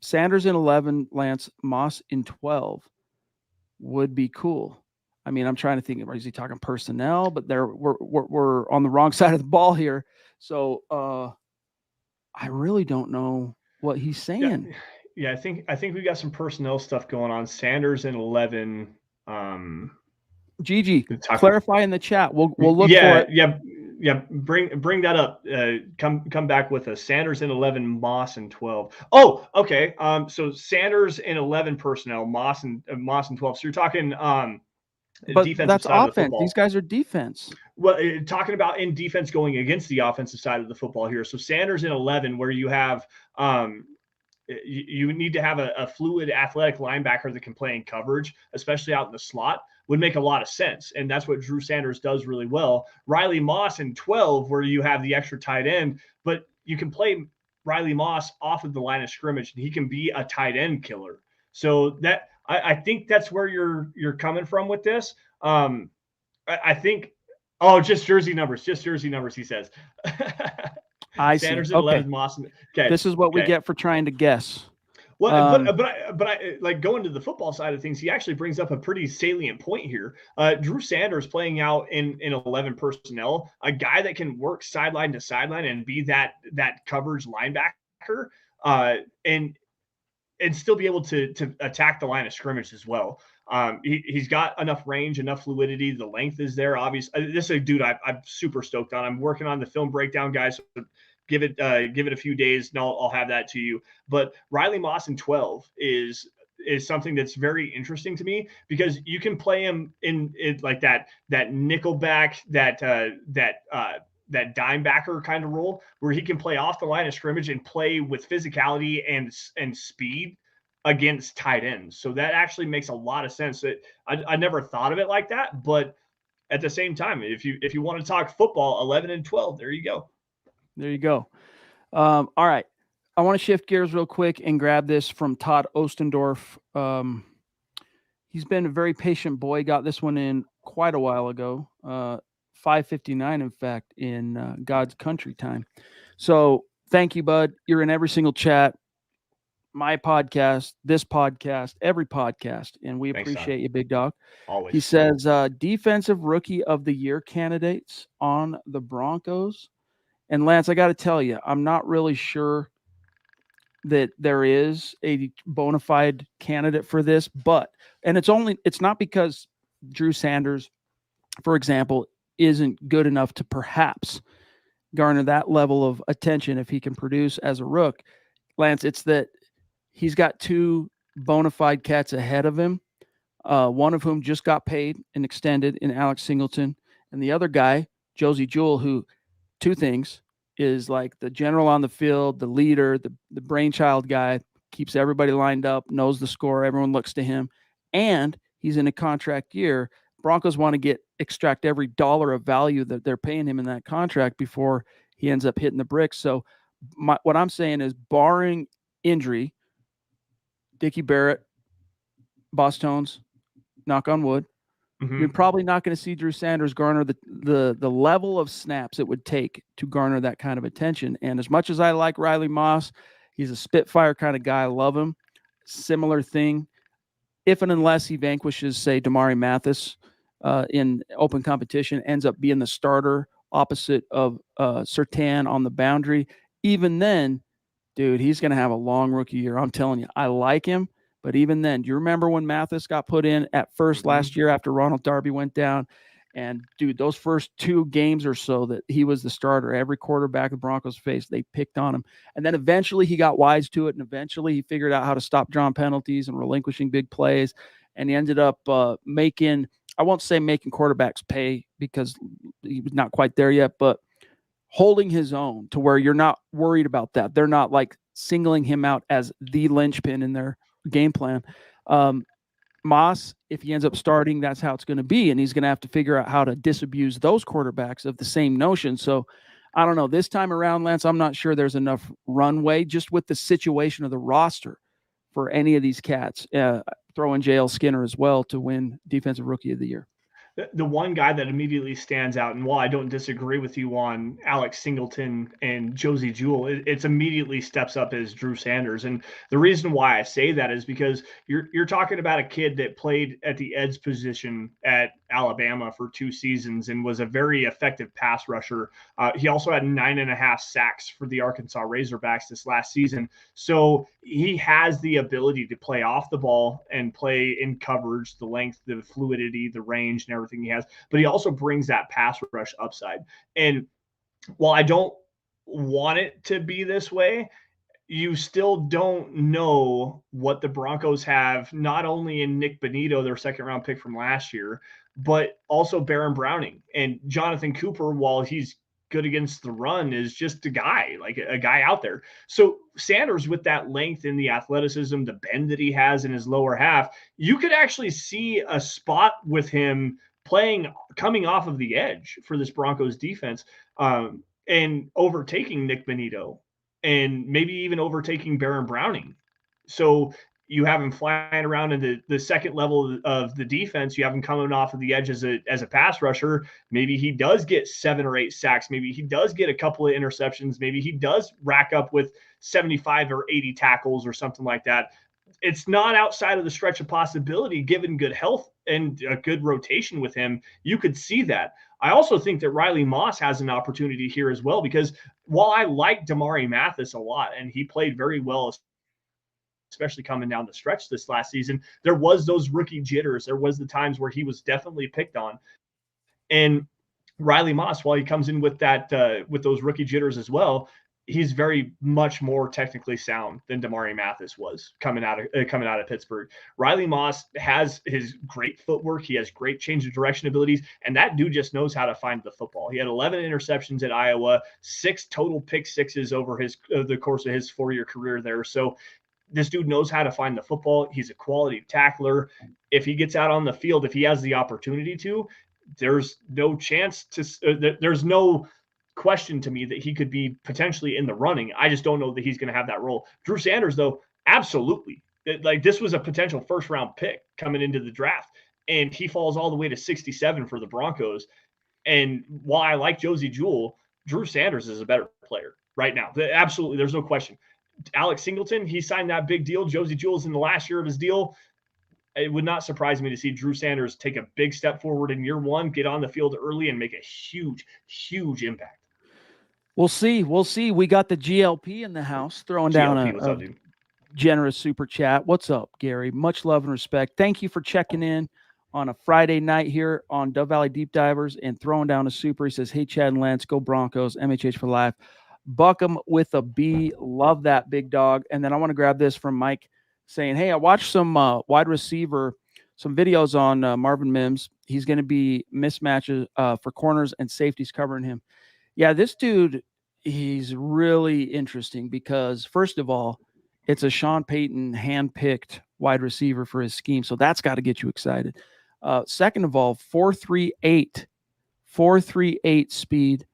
Sanders in 11, Lance, Moss in 12 would be cool. I mean, I'm trying to think, is he talking personnel? But we're on the wrong side of the ball here. So I really don't know what he's saying. Yeah, I think we got some personnel stuff going on. Sanders in 11. Gigi, clarify in the chat. We'll look for it. Yeah. Bring that up. Come back with a Sanders in 11, Moss in 12. Oh, okay. So Sanders in 11 personnel, Moss in 12. So you're talking but defensive that's side offense. of the football. These guys are defense. Well, talking about in defense going against the offensive side of the football here. So Sanders in 11, where you have you need to have a fluid athletic linebacker that can play in coverage, especially out in the slot, would make a lot of sense. And that's what Drew Sanders does really well. Riley Moss in 12, where you have the extra tight end, but you can play Riley Moss off of the line of scrimmage and he can be a tight end killer. So that I think that's where you're coming from with this. I think, just jersey numbers, he says. I Sanders see. at 11, Moss. Okay. This is what we get for trying to guess. Well, but I like going to the football side of things. He actually brings up a pretty salient point here. Drew Sanders playing out in 11 personnel, a guy that can work sideline to sideline and be that coverage linebacker, and still be able to attack the line of scrimmage as well. He's got enough range, enough fluidity. The length is there. Obviously, this is a dude I'm super stoked on. I'm working on the film breakdown, guys. So give it a few days, and I'll have that to you. But Riley Moss in 12 is something that's very interesting to me because you can play him in like that nickelback, that dime backer kind of role where he can play off the line of scrimmage and play with physicality and speed against tight ends. So that actually makes a lot of sense. That I never thought of it like that, but at the same time, if you want to talk football, 11 and 12, there you go. There you go. All right. I want to shift gears real quick and grab this from Todd Ostendorf. He's been a very patient boy. Got this one in quite a while ago. 5:59, in fact, in God's country time. So thank you, bud. You're in every single chat, my podcast, this podcast, every podcast, and we Thanks, appreciate Todd. you, big dog. Always. He says, defensive rookie of the year candidates on the Broncos. And Lance, I got to tell you, I'm not really sure that there is a bona fide candidate for this, and it's not because Drew Sanders, for example, isn't good enough to perhaps garner that level of attention if he can produce as a rook. Lance, it's that he's got two bona fide cats ahead of him, one of whom just got paid and extended in Alex Singleton, and the other guy, Josie Jewell, who, two things, is like the general on the field, the leader, the brainchild guy, keeps everybody lined up, knows the score, everyone looks to him, and he's in a contract year. Broncos want to extract every dollar of value that they're paying him in that contract before he ends up hitting the bricks. So what I'm saying is, barring injury, Dickie Barrett, Boss Tones, knock on wood, you're probably not going to see Drew Sanders garner the level of snaps it would take to garner that kind of attention. And as much as I like Riley Moss, he's a spitfire kind of guy. I love him. Similar thing. If and unless he vanquishes, say, Damari Mathis in open competition, ends up being the starter opposite of Surtain on the boundary, even then, dude, he's going to have a long rookie year. I'm telling you, I like him. But even then, do you remember when Mathis got put in at first last year after Ronald Darby went down? And, dude, those first 2 games or so that he was the starter, every quarterback the Broncos faced, they picked on him. And then eventually he got wise to it, and eventually he figured out how to stop drawing penalties and relinquishing big plays. And he ended up making quarterbacks pay, because he was not quite there yet, but holding his own to where you're not worried about that. They're not like singling him out as the linchpin in their game plan. Moss, if he ends up starting, that's how it's going to be, and he's going to have to figure out how to disabuse those quarterbacks of the same notion. So I don't know, this time around, Lance, I'm not sure there's enough runway just with the situation of the roster for any of these cats. Throw in JL Skinner as well to win Defensive Rookie of the Year. The one guy that immediately stands out, and while I don't disagree with you on Alex Singleton and Josie Jewell, it's immediately steps up as Drew Sanders. And the reason why I say that is because you're talking about a kid that played at the edge position at Alabama for 2 seasons and was a very effective pass rusher. He also had 9.5 sacks for the Arkansas Razorbacks this last season. So he has the ability to play off the ball and play in coverage, the length, the fluidity, the range, and everything he has. But he also brings that pass rush upside. And while I don't want it to be this way, you still don't know what the Broncos have, not only in Nick Bonito, their second-round pick from last year, but also Baron Browning. And Jonathan Cooper, while he's good against the run, is just a guy, like a guy out there. So Sanders, with that length and the athleticism, the bend that he has in his lower half, you could actually see a spot with him coming off of the edge for this Broncos defense, and overtaking Nick Bonito and maybe even overtaking Baron Browning. So you have him flying around in the second level of the defense. You have him coming off of the edge as a pass rusher. Maybe he does get 7 or 8 sacks. Maybe he does get a couple of interceptions. Maybe he does rack up with 75 or 80 tackles or something like that. It's not outside of the stretch of possibility, given good health and a good rotation with him. You could see that. I also think that Riley Moss has an opportunity here as well, because while I like Damari Mathis a lot, and he played very well, especially coming down the stretch this last season, there was those rookie jitters. There was the times where he was definitely picked on. And Riley Moss, while he comes in with that, with those rookie jitters as well, he's very much more technically sound than Damari Mathis was coming out of Pittsburgh. Riley Moss has his great footwork. He has great change of direction abilities, and that dude just knows how to find the football. He had 11 interceptions at Iowa, 6 total pick sixes over the course of his 4-year career there. So this dude knows how to find the football. He's a quality tackler. If he gets out on the field, if he has the opportunity to, there's no chance to, there's no question to me that he could be potentially in the running. I just don't know that he's going to have that role. Drew Sanders, though, absolutely. Like, this was a potential first round pick coming into the draft, and he falls all the way to 67 for the Broncos. And while I like Josie Jewell, Drew Sanders is a better player right now. Absolutely. There's no question. Alex Singleton, he signed that big deal. Josie Jewell's in the last year of his deal. It would not surprise me to see Drew Sanders take a big step forward in year one, get on the field early, and make a huge, huge impact. We'll see. We'll see. We got the GLP in the house throwing down a generous super chat. What's up, Gary? Much love and respect. Thank you for checking in on a Friday night here on Dove Valley Deep Divers and throwing down a super. He says, hey, Chad and Lance, go Broncos, MHH for life. Buck 'em with a B. Love that, big dog. And then I want to grab this from Mike saying, hey, I watched some wide receiver, some videos on Marvin Mims. He's going to be mismatches for corners and safeties covering him. Yeah, this dude, he's really interesting because, first of all, it's a Sean Payton hand-picked wide receiver for his scheme, so that's got to get you excited. Second of all, 4.38 speed.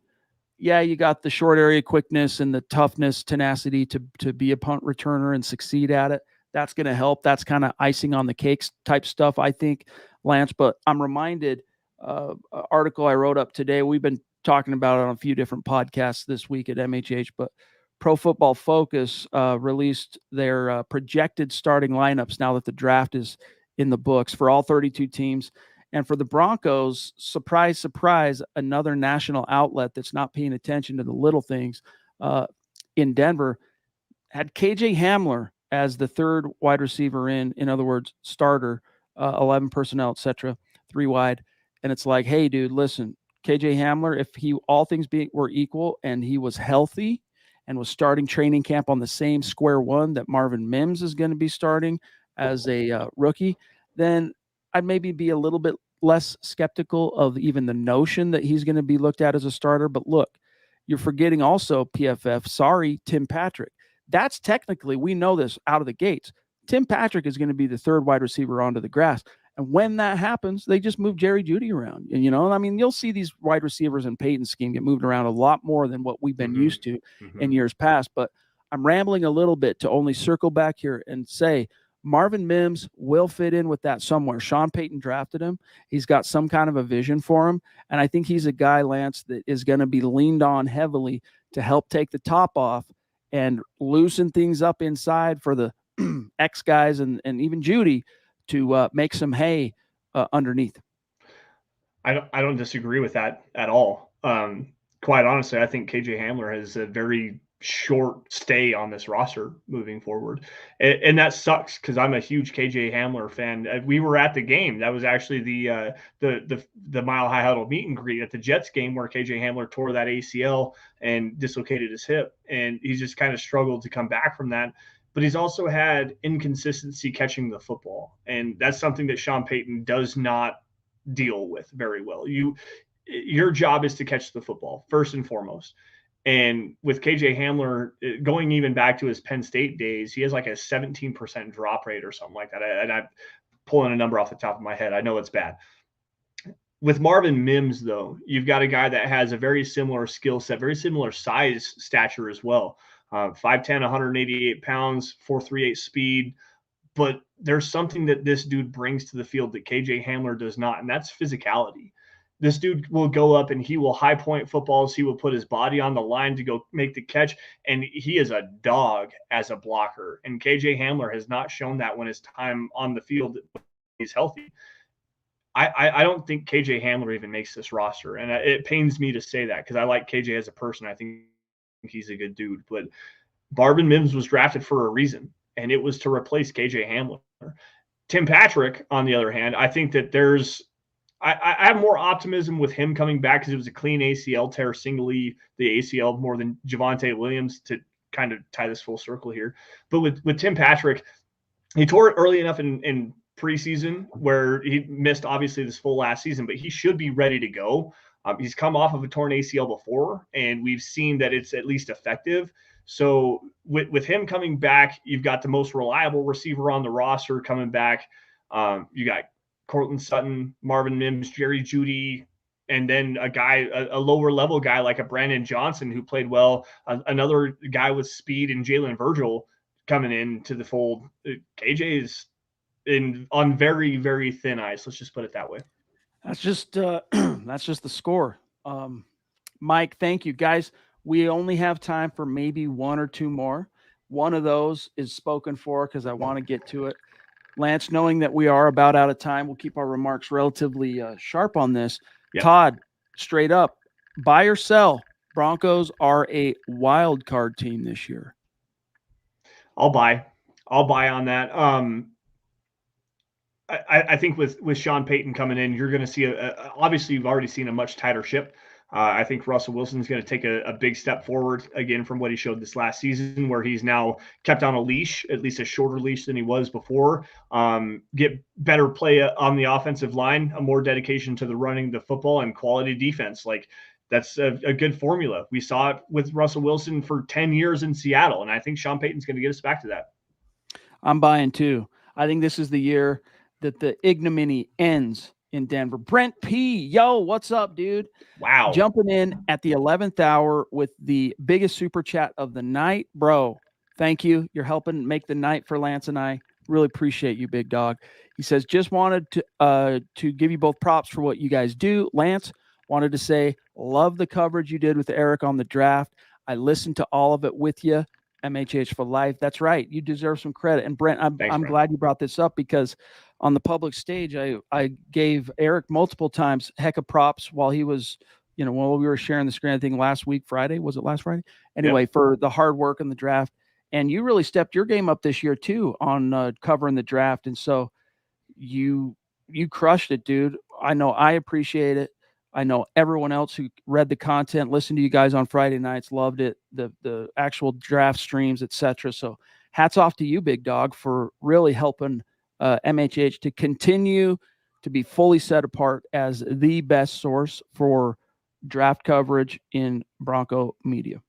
Yeah, you got the short area quickness and the toughness, tenacity to be a punt returner and succeed at it. That's going to help. That's kind of icing on the cakes type stuff, I think, Lance. But I'm reminded an article I wrote up today. We've been talking about it on a few different podcasts this week at MHH, but Pro Football Focus released their projected starting lineups now that the draft is in the books for all 32 teams. And for the Broncos, surprise, surprise, another national outlet that's not paying attention to the little things in Denver had KJ Hamler as the third wide receiver in other words, starter, 11 personnel, etc., 3 wide. And it's like, hey, dude, listen, KJ Hamler, if all things were equal and he was healthy and was starting training camp on the same square one that Marvin Mims is going to be starting as a rookie, then I'd maybe be a little bit less skeptical of even the notion that he's going to be looked at as a starter. But look, you're forgetting also PFF. Sorry, Tim Patrick. That's technically, we know this out of the gates. Tim Patrick is going to be the third wide receiver onto the grass. And when that happens, they just move Jerry Jeudy around. And, I mean, you'll see these wide receivers in Peyton's scheme get moved around a lot more than what we've been used to in years past. But I'm rambling a little bit to only circle back here and say Marvin Mims will fit in with that somewhere. Sean Payton drafted him. He's got some kind of a vision for him. And I think he's a guy, Lance, that is going to be leaned on heavily to help take the top off and loosen things up inside for the X guys and even Jeudy to make some hay underneath. I don't disagree with that at all. Quite honestly, I think KJ Hamler has a very short stay on this roster moving forward, and that sucks because I'm a huge KJ Hamler fan. We were at the game. That was actually the Mile High Huddle meet and greet at the Jets game where KJ Hamler tore that ACL and dislocated his hip, and he's just kind of struggled to come back from that. But he's also had inconsistency catching the football. And that's something that Sean Payton does not deal with very well. Your job is to catch the football first and foremost. And with KJ Hamler, going even back to his Penn State days, he has like a 17% drop rate or something like that. And I'm pulling a number off the top of my head. I know it's bad. With Marvin Mims, though, you've got a guy that has a very similar skill set, very similar size stature as well. 5'10", 188 pounds, 4.38 speed. But there's something that this dude brings to the field that KJ Hamler does not, and that's physicality. This dude will go up and he will high point footballs. He will put his body on the line to go make the catch, and he is a dog as a blocker. And KJ Hamler has not shown that when his time on the field he's healthy. I don't think KJ Hamler even makes this roster, and it pains me to say that because I like KJ as a person. I think he's a good dude, but Marvin Mims was drafted for a reason, and it was to replace KJ Hamler. Tim Patrick, on the other hand, I think that I have more optimism with him coming back because it was a clean ACL tear, singly the ACL more than Javonte Williams, to kind of tie this full circle here. But with Tim Patrick, he tore it early enough in preseason where he missed obviously this full last season, but he should be ready to go. He's come off of a torn ACL before, and we've seen that it's at least effective. So with him coming back, you've got the most reliable receiver on the roster coming back. You got Cortland Sutton, Marvin Mims, Jerry Jeudy, and then a lower level guy like a Brandon Johnson who played well. Another guy with speed and Jalen Virgil coming into the fold. KJ is on very, very thin ice. Let's just put it that way. That's just that's just the score. Mike, thank you, guys. We only have time for maybe one or two more. One of those is spoken for because I want to get to it. Lance, knowing that we are about out of time, we'll keep our remarks relatively sharp on this. Yep. Todd, straight up, buy or sell. Broncos are a wild card team this year. I'll buy on that. I think with Sean Payton coming in, you're going to see obviously you've already seen a much tighter ship. I think Russell Wilson is going to take a big step forward again from what he showed this last season, where he's now kept on a leash, at least a shorter leash than he was before. Get better play on the offensive line, a more dedication to the running the football, and quality defense. Like that's a good formula. We saw it with Russell Wilson for 10 years in Seattle, and I think Sean Payton's going to get us back to that. I'm buying too. I think this is the year that the ignominy ends in Denver. Brent P. Yo, what's up, dude? Wow. Jumping in at the 11th hour with the biggest super chat of the night. Bro, thank you. You're helping make the night for Lance and I. Really appreciate you, big dog. He says, just wanted to give you both props for what you guys do. Lance, wanted to say, love the coverage you did with Eric on the draft. I listened to all of it with you. MHH for life. That's right. You deserve some credit. And Brent, I'm glad you brought this up because on the public stage, I gave Eric multiple times heck of props while he was, while we were sharing the screen, I think last week, Friday, was it last Friday? Anyway, yep. For the hard work in the draft. And you really stepped your game up this year too on covering the draft. And so you crushed it, dude. I know I appreciate it. I know everyone else who read the content, listened to you guys on Friday nights, loved it, the actual draft streams, etc. So hats off to you, big dog, for really helping MHH to continue to be fully set apart as the best source for draft coverage in Bronco media.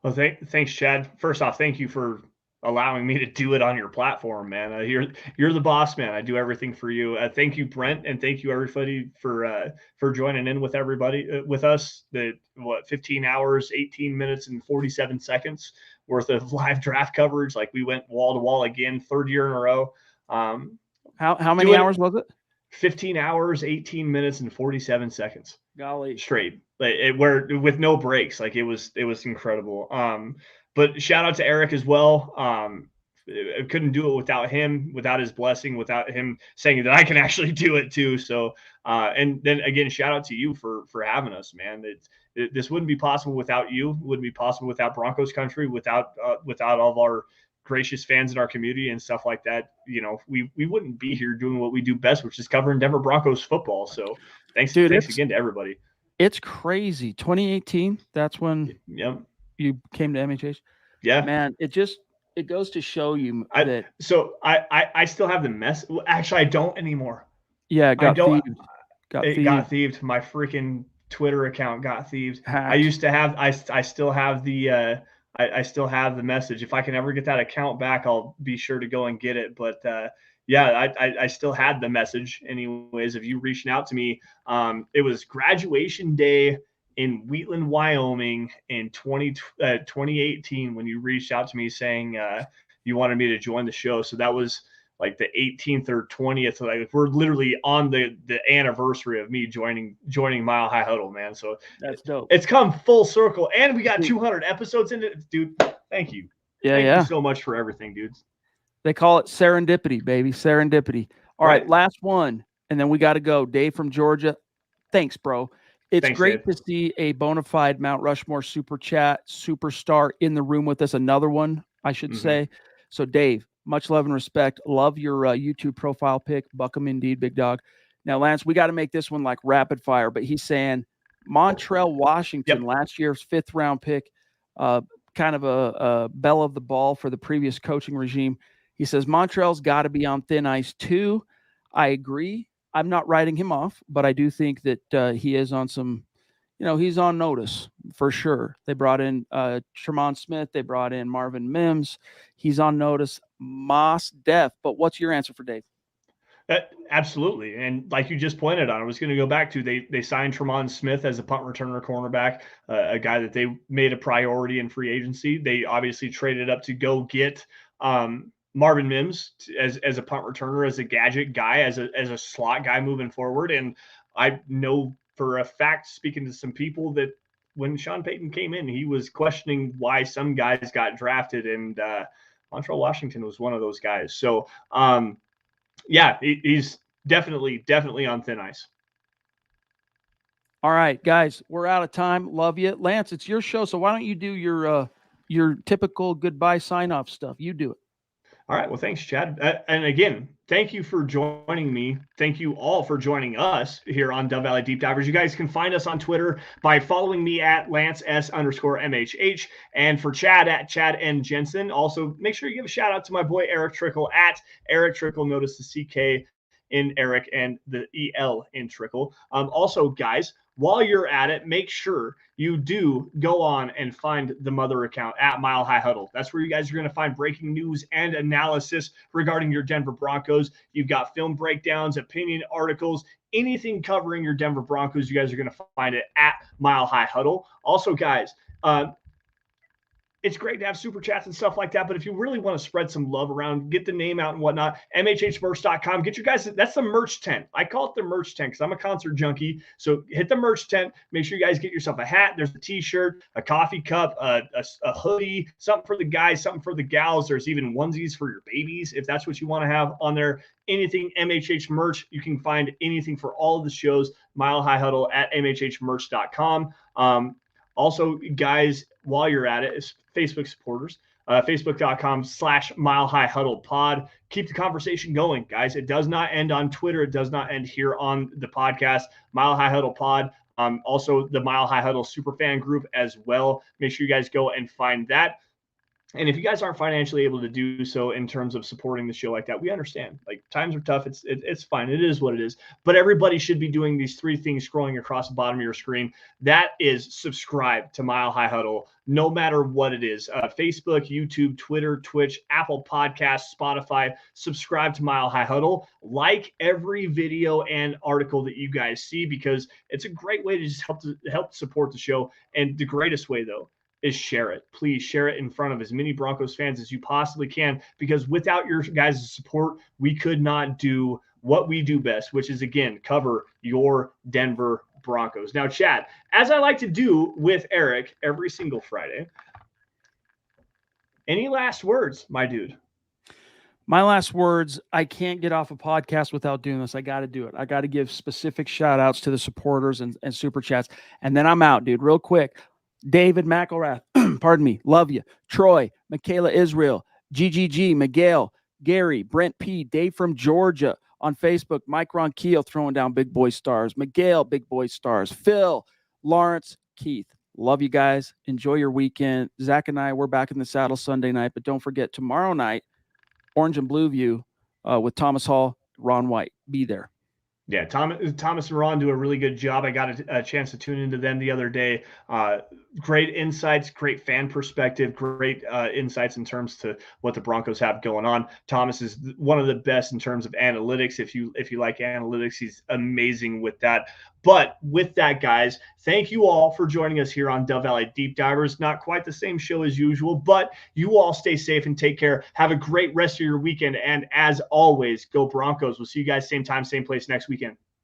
Well, thanks, Chad. First off, thank you for allowing me to do it on your platform, man. You're the boss, man. I do everything for you. Thank you, Brent, and thank you everybody for joining in with everybody with us. 15 hours, 18 minutes, and 47 seconds worth of live draft coverage. Like we went wall to wall again, third year in a row. How many hours was it? 15 hours, 18 minutes, and 47 seconds. Golly, straight. Where with no breaks. Like it was incredible. But shout out to Eric as well. I couldn't do it without him, without his blessing, without him saying that I can actually do it too. So, and then again, shout out to you for having us, man. This wouldn't be possible without you. It wouldn't be possible without Broncos country, without all of our gracious fans in our community and stuff like that. We wouldn't be here doing what we do best, which is covering Denver Broncos football. So thanks again to everybody. It's crazy. 2018. That's when. Yep. You came to MHH? Yeah, man. It goes to show you that. So I still have the mess. Well, actually, I don't anymore. Yeah, it got thieved. My freaking Twitter account got thieved. Hacked. I used to have. I still have the. I still have the message. If I can ever get that account back, I'll be sure to go and get it. But yeah, I still had the message. Anyways, if you reaching out to me, it was graduation day in Wheatland, Wyoming in 2018 when you reached out to me saying you wanted me to join the show. So that was like the 18th or 20th. Like we're literally on the anniversary of me joining Mile High Huddle, man. So that's dope. It's come full circle, and we got 200 episodes in it, dude. Thank you. Thank you so much for everything, dudes. They call it serendipity, baby. Serendipity. All right, last one, and then we got to go. Dave from Georgia. Thanks, bro. It's great to see a bona fide Mount Rushmore super chat superstar in the room with us. Another one, I should say. So, Dave, much love and respect. Love your YouTube profile pic. Buck 'em indeed, big dog. Now, Lance, we got to make this one like rapid fire, but he's saying Montrell Washington, last year's 5th round pick, kind of a belle of the ball for the previous coaching regime. He says Montrell's got to be on thin ice too. I agree. I'm not writing him off, but I do think that he is on some he's on notice for sure. They brought in Tremont Smith. They brought in Marvin Mims. He's on notice. Moss Def. But what's your answer for Dave? Absolutely. And like you just pointed out, I was going to go back to they signed Tremont Smith as a punt returner cornerback, a guy that they made a priority in free agency. They obviously traded up to go get Marvin Mims as a punt returner, as a gadget guy, as a slot guy moving forward. And I know for a fact, speaking to some people, that when Sean Payton came in, he was questioning why some guys got drafted, and Montreal Washington was one of those guys. So, yeah, he's definitely on thin ice. All right, guys, we're out of time. Love you. Lance, it's your show, so why don't you do your typical goodbye sign-off stuff? You do it. All right. Well, thanks, Chad. And again, thank you for joining me. Thank you all for joining us here on Dove Valley Deep Divers. You guys can find us on Twitter by following me at LanceS_MHH, and for Chad at Chad N. Jensen. Also, make sure you give a shout out to my boy Eric Trickle at Eric Trickle. Notice the CK in Eric and the EL in Trickle. Also, guys, while you're at it, make sure you do go on and find the mother account at Mile High Huddle. That's where you guys are going to find breaking news and analysis regarding your Denver Broncos. You've got film breakdowns, opinion articles, anything covering your Denver Broncos. You guys are going to find it at Mile High Huddle. Also, guys, it's great to have super chats and stuff like that, but if you really want to spread some love around, get the name out and whatnot, mhhmerch.com. Get your guys, that's the merch tent. I call it the merch tent because I'm a concert junkie. So hit the merch tent. Make sure you guys get yourself a hat. There's a t-shirt, a coffee cup, a hoodie, something for the guys, something for the gals. There's even onesies for your babies if that's what you want to have on there. Anything MHH merch. You can find anything for all of the shows. Mile High Huddle at mhhmerch.com. Also, guys, while you're at it, is Facebook supporters, facebook.com/Mile High Huddle pod. Keep the conversation going, guys. It does not end on Twitter. It does not end here on the podcast. Mile High Huddle pod. Also, the Mile High Huddle superfan group as well. Make sure you guys go and find that. And if you guys aren't financially able to do so in terms of supporting the show like that, we understand. Like, times are tough. It's fine. It is what it is. But everybody should be doing these three things scrolling across the bottom of your screen. That is subscribe to Mile High Huddle, no matter what it is. Facebook, YouTube, Twitter, Twitch, Apple Podcasts, Spotify. Subscribe to Mile High Huddle. Like every video and article that you guys see, because it's a great way to just help support the show. And the greatest way, though, is share it. Please share it in front of as many Broncos fans as you possibly can, because without your guys' support, we could not do what we do best, which is, again, cover your Denver Broncos. Now, Chad, as I like to do with Eric every single Friday, any last words, my dude? My last words, I can't get off a podcast without doing this. I got to do it. I got to give specific shout outs to the supporters and super chats. And then I'm out, dude, real quick. David McElrath, pardon me, love you. Troy, Michaela Israel, GGG, Miguel, Gary, Brent P, Dave from Georgia on Facebook, Mike Ronquillo throwing down big boy stars, Miguel, big boy stars, Phil, Lawrence, Keith. Love you guys. Enjoy your weekend. Zach and I, we're back in the saddle Sunday night, but don't forget tomorrow night, Orange and Blue View with Thomas Hall, Ron White. Be there. Yeah, Thomas and Ron do a really good job. I got a chance to tune into them the other day. Great insights, great fan perspective, great insights in terms to what the Broncos have going on. Thomas is one of the best in terms of analytics. If you like analytics, he's amazing with that. But with that, guys, thank you all for joining us here on Dove Valley Deep Divers. Not quite the same show as usual, but you all stay safe and take care. Have a great rest of your weekend. And as always, go Broncos. We'll see you guys same time, same place next weekend.